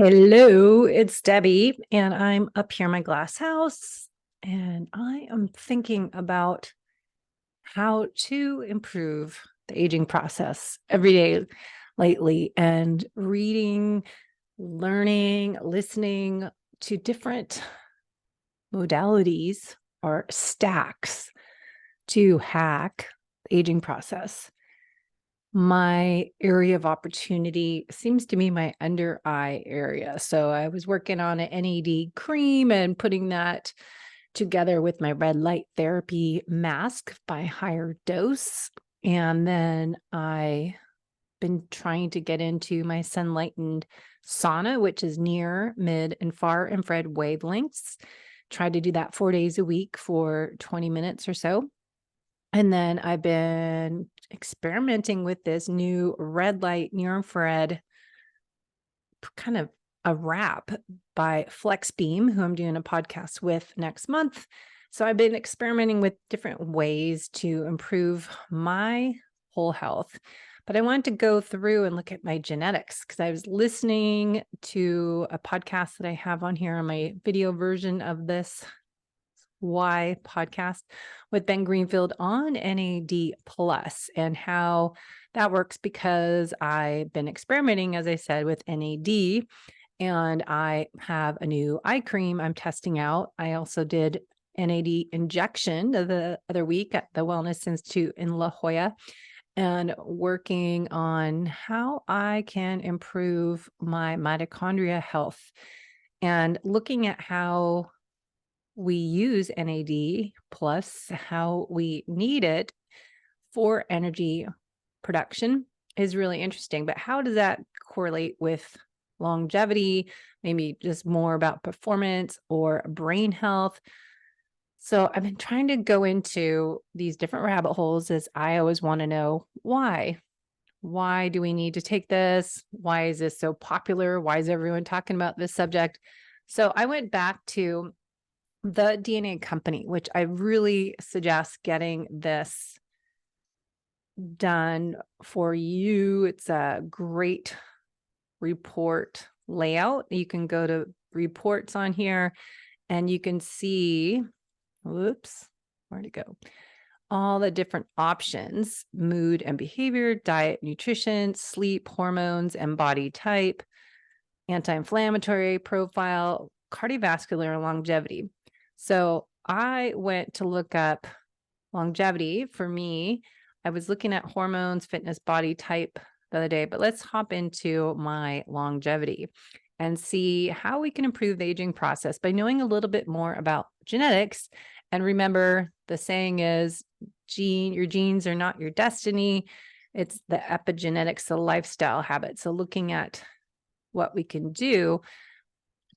Hello, it's Debbie, and I'm up here in my glass house, and I am thinking about how to improve the aging process every day lately, and reading, learning, listening to different modalities or stacks to hack the aging process. My area of opportunity seems to be my under eye area. So I was working on an NAD cream and putting that together with my red light therapy mask by higher dose. And then I been trying to get into my sun lightened sauna, which is near, mid, and far infrared wavelengths. Try to do that 4 days a week for 20 minutes or so. And then I've been experimenting with this new red light near infrared kind of a wrap by Flex Beam, who I'm doing a podcast with next month. So I've been experimenting with different ways to improve my whole health. But I wanted to go through and look at my genetics because I was listening to a podcast that I have on here on my video version of this Why podcast with Ben Greenfield on NAD plus and how that works because I've been experimenting, as I said, with NAD, and I have a new eye cream I'm testing out. I also did NAD injection the other week at the Wellness Institute in La Jolla and working on how I can improve my mitochondria health and looking at how we use NAD plus, how we need it for energy production is really interesting. But how does that correlate with longevity? Maybe just more about performance or brain health. So I've been trying to go into these different rabbit holes as I always want to know why. Why do we need to take this? Why is this so popular? Why is everyone talking about this subject? So I went back to the DNA company, which I really suggest getting this done for you. It's a great report layout. You can go to reports on here and you can see, whoops, where'd it go? All the different options: mood and behavior, diet, nutrition, sleep, hormones, and body type, anti-inflammatory profile, cardiovascular, and longevity. So I went to look up longevity. For me, I was looking at hormones, fitness, body type the other day, but let's hop into my longevity and see how we can improve the aging process by knowing a little bit more about genetics. And remember, the saying is, your genes are not your destiny. It's the epigenetics, the lifestyle habits. So looking at what we can do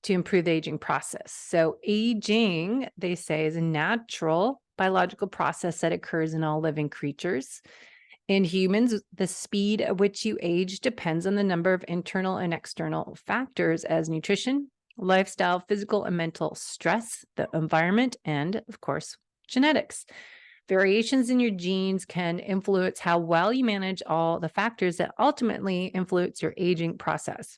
to improve the aging process. So aging, they say, is a natural biological process that occurs in all living creatures. In humans, the speed at which you age depends on the number of internal and external factors as nutrition, lifestyle, physical and mental stress, the environment, and of course, genetics. Variations in your genes can influence how well you manage all the factors that ultimately influence your aging process.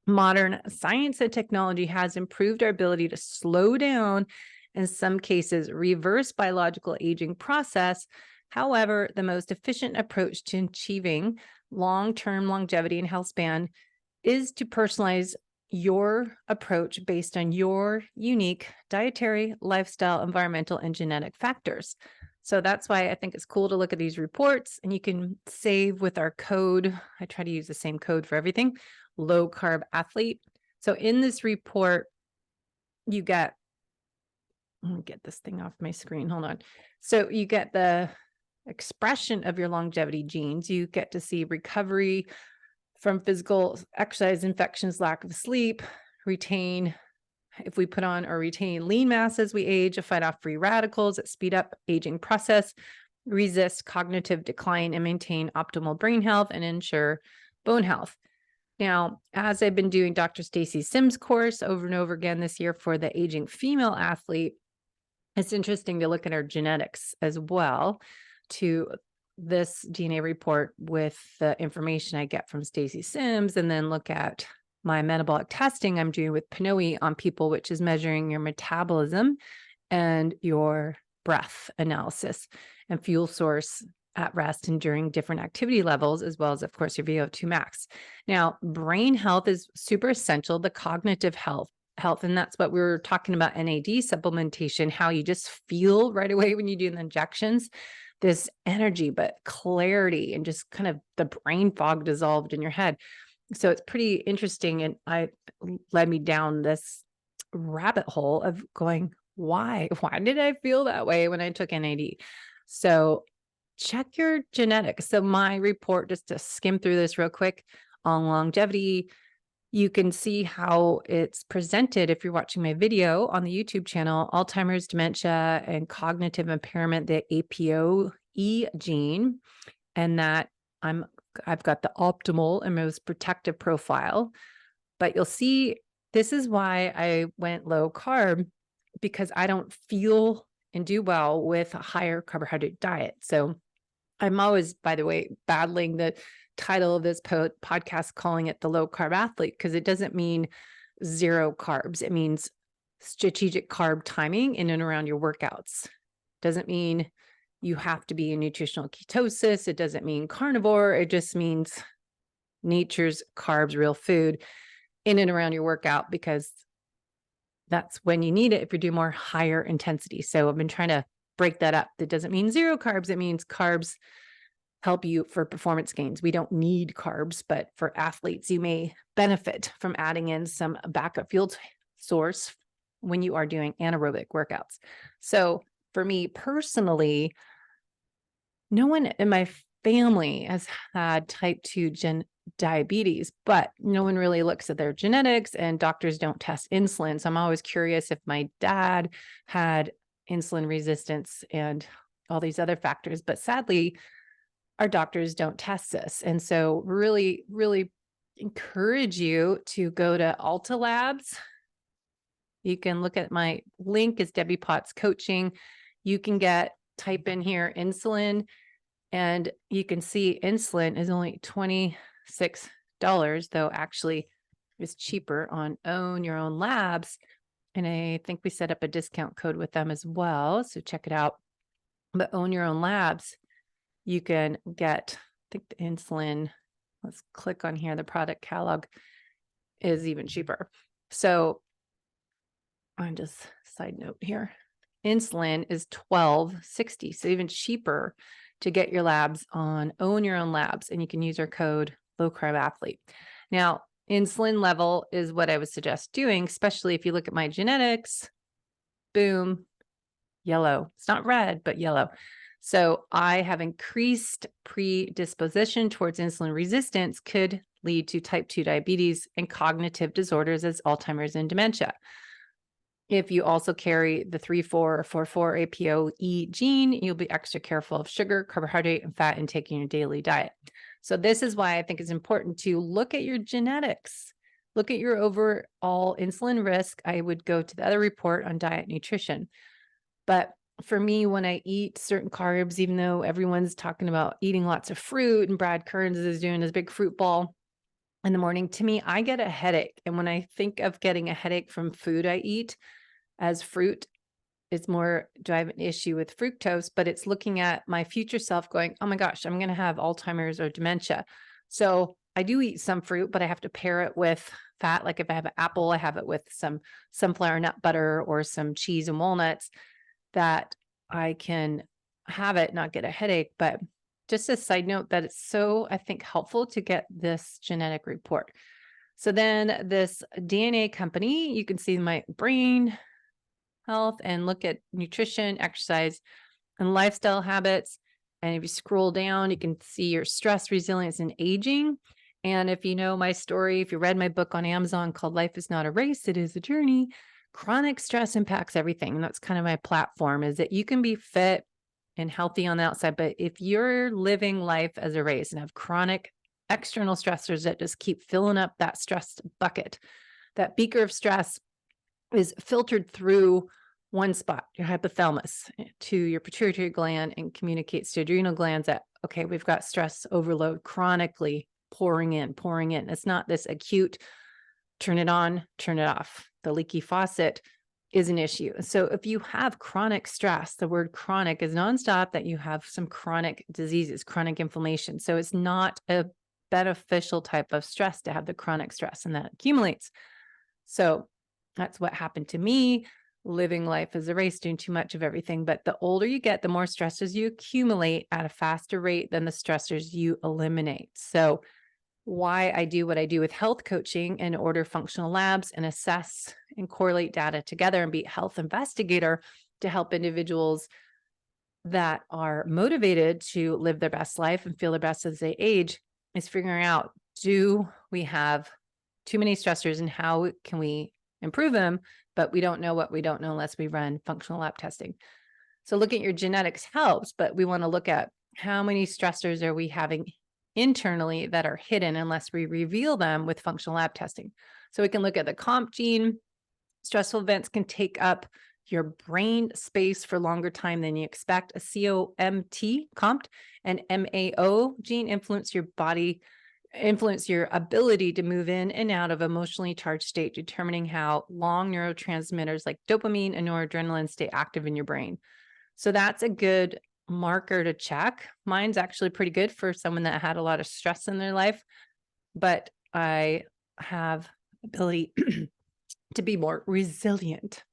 Modern science and technology has improved our ability to slow down, in some cases, reverse biological aging process. However, the most efficient approach to achieving long-term longevity and health span is to personalize your approach based on your unique dietary, lifestyle, environmental, and genetic factors. So that's why I think it's cool to look at these reports, and you can save with our code. I try to use the same code for everything, low carb athlete. So in this report, you get, let me get this thing off my screen. Hold on. So you get the expression of your longevity genes. You get to see recovery from physical exercise, infections, lack of sleep, if we put on or retain lean mass as we age, fight off free radicals that speed up aging process, resist cognitive decline, and maintain optimal brain health and ensure bone health. Now, as I've been doing Dr. Stacy Sims' course over and over again this year for the aging female athlete, it's interesting to look at our genetics as well to this DNA report with the information I get from Stacy Sims, and then look at my metabolic testing I'm doing with PNOE on people, which is measuring your metabolism and your breath analysis and fuel source at rest and during different activity levels, as well as, of course, your VO2 max. Now, brain health is super essential, the cognitive health. And that's what we were talking about, NAD supplementation, how you just feel right away when you do the injections, this energy, but clarity and just kind of the brain fog dissolved in your head. So it's pretty interesting. And I led me down this rabbit hole of going, why did I feel that way when I took NAD? So check your genetics. So my report, just to skim through this real quick on longevity, you can see how it's presented if you're watching my video on the YouTube channel, Alzheimer's, dementia, and cognitive impairment, the APOE gene, and that I've got the optimal and most protective profile. But you'll see this is why I went low carb, because I don't feel and do well with a higher carbohydrate diet. So I'm always, by the way, battling the title of this podcast, calling it the low carb athlete, because it doesn't mean zero carbs. It means strategic carb timing in and around your workouts. Doesn't mean you have to be in nutritional ketosis. It doesn't mean carnivore. It just means nature's carbs, real food in and around your workout, because that's when you need it if you do more higher intensity. So I've been trying to break that up. That doesn't mean zero carbs. It means carbs help you for performance gains. We don't need carbs, but for athletes, you may benefit from adding in some backup fuel source when you are doing anaerobic workouts. So for me personally, no one in my family has had type 2 diabetes, but no one really looks at their genetics, and doctors don't test insulin. So I'm always curious if my dad had insulin resistance and all these other factors, but sadly, our doctors don't test this. And so really, really encourage you to go to Alta Labs. You can look at my link is Debbie Potts Coaching. You can type in here insulin, and you can see insulin is only $26, though actually it's cheaper on Own Your Own Labs. And I think we set up a discount code with them as well. So check it out. But Own Your Own Labs, you can get, I think the insulin, let's click on here. The product catalog is even cheaper. So I'm just side note here. Insulin is $12.60. So even cheaper to get your labs on Own Your Own Labs. And you can use our code low carb athlete. Now, insulin level is what I would suggest doing, especially if you look at my genetics, boom, yellow. It's not red, but yellow. So I have increased predisposition towards insulin resistance, could lead to type 2 diabetes and cognitive disorders as Alzheimer's and dementia. If you also carry the 3444 APOE gene, you'll be extra careful of sugar, carbohydrate, and fat intake in your daily diet. So this is why I think it's important to look at your genetics, look at your overall insulin risk. I would go to the other report on diet nutrition. But for me, when I eat certain carbs, even though everyone's talking about eating lots of fruit and Brad Kearns is doing his big fruit ball in the morning, to me, I get a headache. And when I think of getting a headache from food I eat as fruit, it's more, do I have an issue with fructose? But it's looking at my future self going, oh my gosh, I'm going to have Alzheimer's or dementia. So I do eat some fruit, but I have to pair it with fat. Like if I have an apple, I have it with some sunflower nut butter or some cheese and walnuts, that I can have it, not get a headache. But just a side note that it's so, I think, helpful to get this genetic report. So then this DNA company, you can see my brain health and look at nutrition, exercise, and lifestyle habits. And if you scroll down, you can see your stress, resilience, and aging. And if you know my story, if you read my book on Amazon called Life is Not a Race, It is a Journey, chronic stress impacts everything. And that's kind of my platform, is that you can be fit and healthy on the outside, but if you're living life as a race and have chronic external stressors that just keep filling up that stress bucket, that beaker of stress is filtered through one spot, your hypothalamus, to your pituitary gland, and communicates to adrenal glands that, okay, we've got stress overload chronically pouring in. It's not this acute turn it on, turn it off. The leaky faucet is an issue. So if you have chronic stress, the word chronic is nonstop, that you have some chronic diseases, chronic inflammation. So it's not a beneficial type of stress to have the chronic stress, and that accumulates. So that's what happened to me, living life as a race, doing too much of everything. But the older you get, the more stressors you accumulate at a faster rate than the stressors you eliminate. So why I do what I do with health coaching and order functional labs and assess and correlate data together and be a health investigator to help individuals that are motivated to live their best life and feel their best as they age is figuring out, do we have too many stressors and how can we improve them? But we don't know what we don't know unless we run functional lab testing. So looking at your genetics helps, but we want to look at how many stressors are we having internally that are hidden unless we reveal them with functional lab testing. So we can look at the COMT gene. Stressful events can take up your brain space for longer time than you expect. A COMT, and MAO gene influence your body, influence your ability to move in and out of emotionally charged state, determining how long neurotransmitters like dopamine and noradrenaline stay active in your brain. So that's a good marker to check. Mine's actually pretty good for someone that had a lot of stress in their life, but I have ability to be more resilient.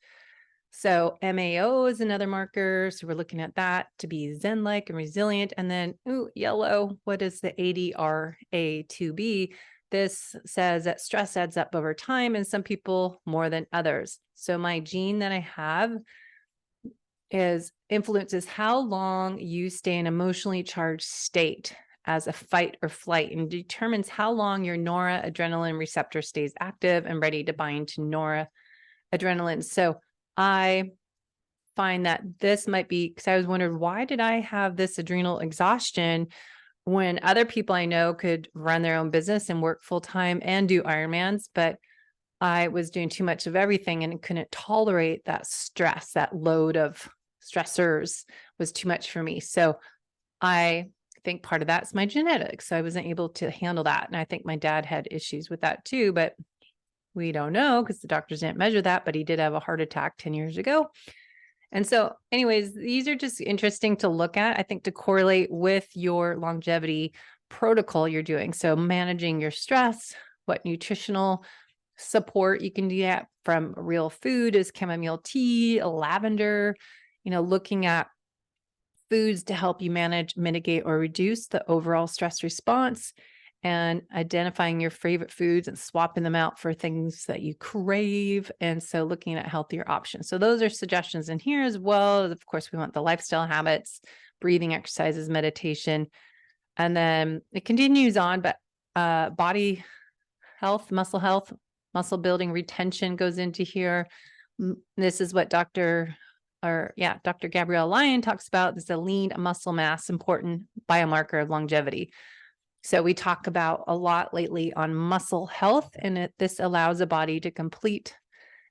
So MAO is another marker. So we're looking at that to be Zen-like and resilient. And then, yellow, what is the ADRA2B? This says that stress adds up over time and some people more than others. So my gene that I have influences how long you stay in emotionally charged state as a fight or flight, and determines how long your noradrenaline receptor stays active and ready to bind to noradrenaline. So I find that this might be, because I was wondering, why did I have this adrenal exhaustion when other people I know could run their own business and work full time and do Ironmans, but I was doing too much of everything and couldn't tolerate that stress, that load of stressors was too much for me. So I think part of that's my genetics. So I wasn't able to handle that. And I think my dad had issues with that too, but we don't know because the doctors didn't measure that, but he did have a heart attack 10 years ago. And so anyways, these are just interesting to look at, I think, to correlate with your longevity protocol you're doing. So managing your stress, what nutritional support you can do that from real food is chamomile tea, lavender, looking at foods to help you manage, mitigate, or reduce the overall stress response, and identifying your favorite foods and swapping them out for things that you crave. And so looking at healthier options. So those are suggestions in here, as well. Of course, we want the lifestyle habits, breathing exercises, meditation, and then it continues on, but body health, muscle building, retention goes into here. This is what Dr. Gabrielle Lyon talks about. This is a lean muscle mass, important biomarker of longevity. So we talk about a lot lately on muscle health, and this allows the body to complete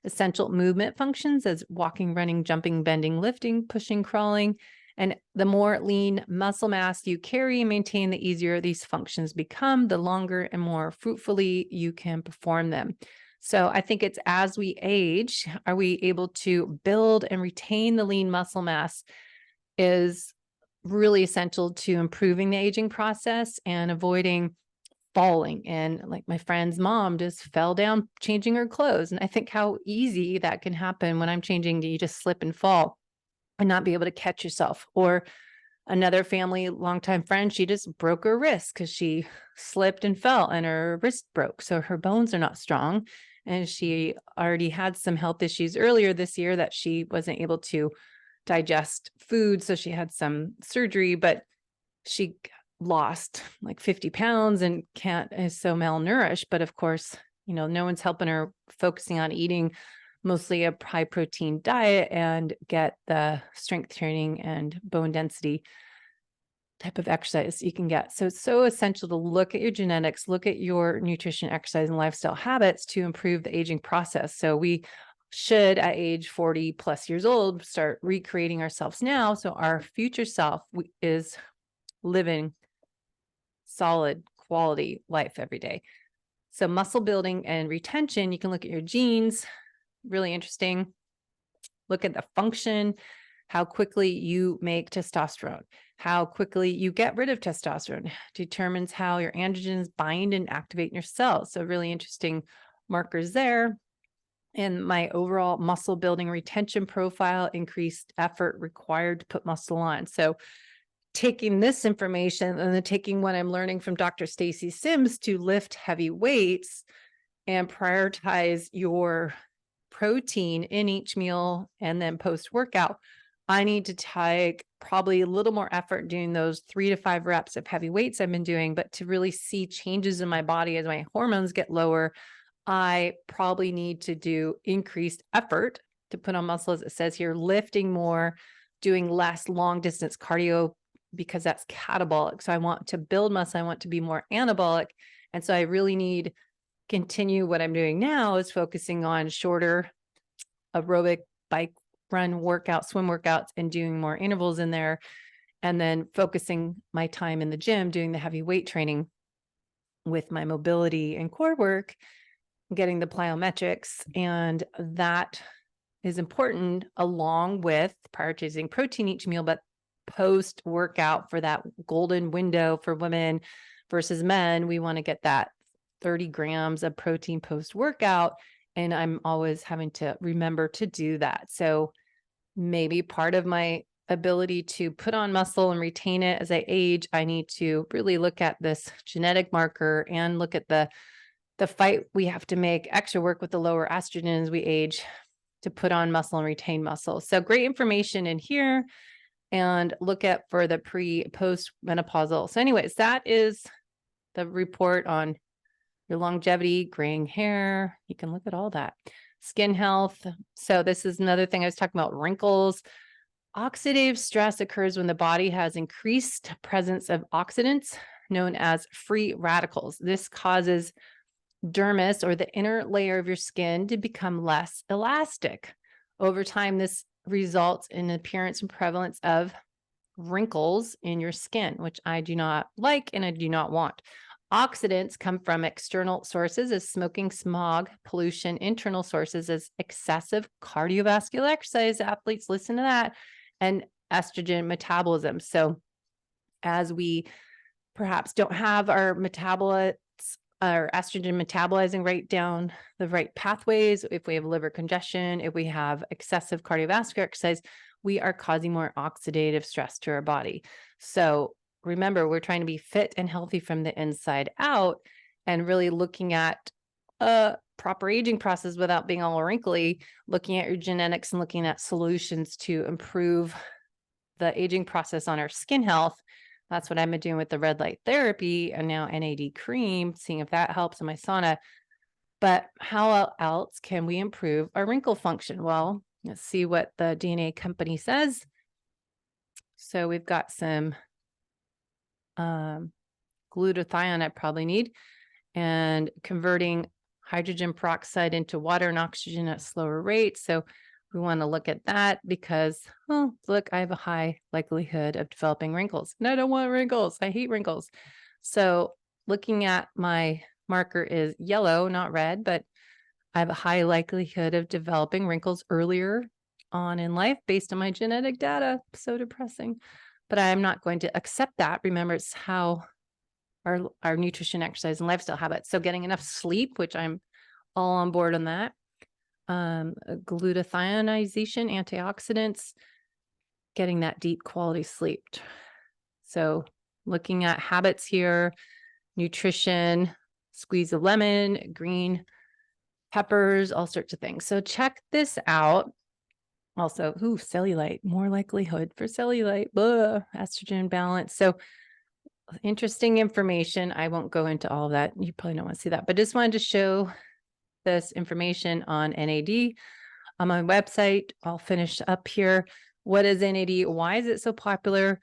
essential movement functions as walking, running, jumping, bending, lifting, pushing, crawling. And the more lean muscle mass you carry and maintain, the easier these functions become, the longer and more fruitfully you can perform them. So I think it's as we age, are we able to build and retain the lean muscle mass is really essential to improving the aging process and avoiding falling. And like my friend's mom just fell down changing her clothes. And I think how easy that can happen when I'm changing, you just slip and fall and not be able to catch yourself. Or another family, longtime friend, she just broke her wrist because she slipped and fell and her wrist broke. So her bones are not strong. And she already had some health issues earlier this year that she wasn't able to digest food. So she had some surgery, but she lost like 50 pounds and is so malnourished. But of course, no one's helping her focusing on eating mostly a high protein diet and get the strength training and bone density type of exercise you can get. So it's so essential to look at your genetics, look at your nutrition, exercise, and lifestyle habits to improve the aging process. So we should, at age 40 plus years old, start recreating ourselves now. So our future self is living solid quality life every day. So muscle building and retention, you can look at your genes, really interesting. Look at the function, how quickly you make testosterone, how quickly you get rid of testosterone, determines how your androgens bind and activate in your cells. So really interesting markers there. And my overall muscle building retention profile, increased effort required to put muscle on. So taking this information and then taking what I'm learning from Dr. Stacy Sims to lift heavy weights and prioritize your protein in each meal and then post-workout, I need to take probably a little more effort doing those 3 to 5 reps of heavy weights I've been doing, but to really see changes in my body as my hormones get lower, I probably need to do increased effort to put on muscle, as it says here, lifting more, doing less long distance cardio, because that's catabolic. So I want to build muscle. I want to be more anabolic. And so I really need continue what I'm doing now is focusing on shorter aerobic bike run workouts, swim workouts, and doing more intervals in there. And then focusing my time in the gym, doing the heavy weight training with my mobility and core work, getting the plyometrics. And that is important along with prioritizing protein each meal, but post workout for that golden window for women versus men, we want to get that 30 grams of protein post workout. And I'm always having to remember to do that. So maybe part of my ability to put on muscle and retain it as I age, I need to really look at this genetic marker and look at the fight we have to make extra work with the lower estrogen as we age to put on muscle and retain muscle. So great information in here, and look at for the post menopausal. So anyways, that is the report on your longevity, graying hair. You can look at all that. Skin health. So this is another thing I was talking about, wrinkles. Oxidative stress occurs when the body has increased presence of oxidants known as free radicals. This causes dermis, or the inner layer of your skin, to become less elastic. Over time, this results in appearance and prevalence of wrinkles in your skin, which I do not like and I do not want. Oxidants come from external sources as smoking, smog, pollution, internal sources as excessive cardiovascular exercise. Athletes, listen to that, and estrogen metabolism. So as we perhaps don't have our metabolites, our estrogen metabolizing right down the right pathways, if we have liver congestion, if we have excessive cardiovascular exercise, we are causing more oxidative stress to our body. So remember, we're trying to be fit and healthy from the inside out, and really looking at a proper aging process without being all wrinkly, looking at your genetics and looking at solutions to improve the aging process on our skin health. That's what I've been doing with the red light therapy and now NAD cream, seeing if that helps in my sauna. But how else can we improve our wrinkle function? Well, let's see what the DNA company says. So we've got some glutathione I probably need, and converting hydrogen peroxide into water and oxygen at slower rates. So we want to look at that because, oh, look, I have a high likelihood of developing wrinkles. And I don't want wrinkles. I hate wrinkles. So looking at my marker is yellow, not red, but I have a high likelihood of developing wrinkles earlier on in life based on my genetic data. So depressing. But I'm not going to accept that. Remember, it's how our nutrition, exercise, and lifestyle habits. So getting enough sleep, which I'm all on board on that. Glutathionization, antioxidants, getting that deep quality sleep. So looking at habits here, nutrition, squeeze of lemon, green peppers, all sorts of things. So check this out. Also, cellulite, more likelihood for cellulite, estrogen balance. So interesting information. I won't go into all of that. You probably don't want to see that, but just wanted to show this information on NAD on my website. I'll finish up here. What is NAD? Why is it so popular?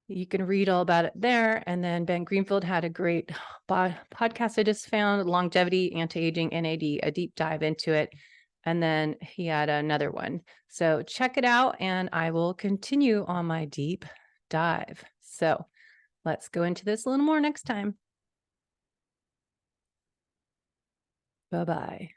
You can read all about it there. And then Ben Greenfield had a great podcast I just found, Longevity, Anti-Aging, NAD, a deep dive into it. And then he had another one. So check it out, and I will continue on my deep dive. So let's go into this a little more next time. Bye-bye.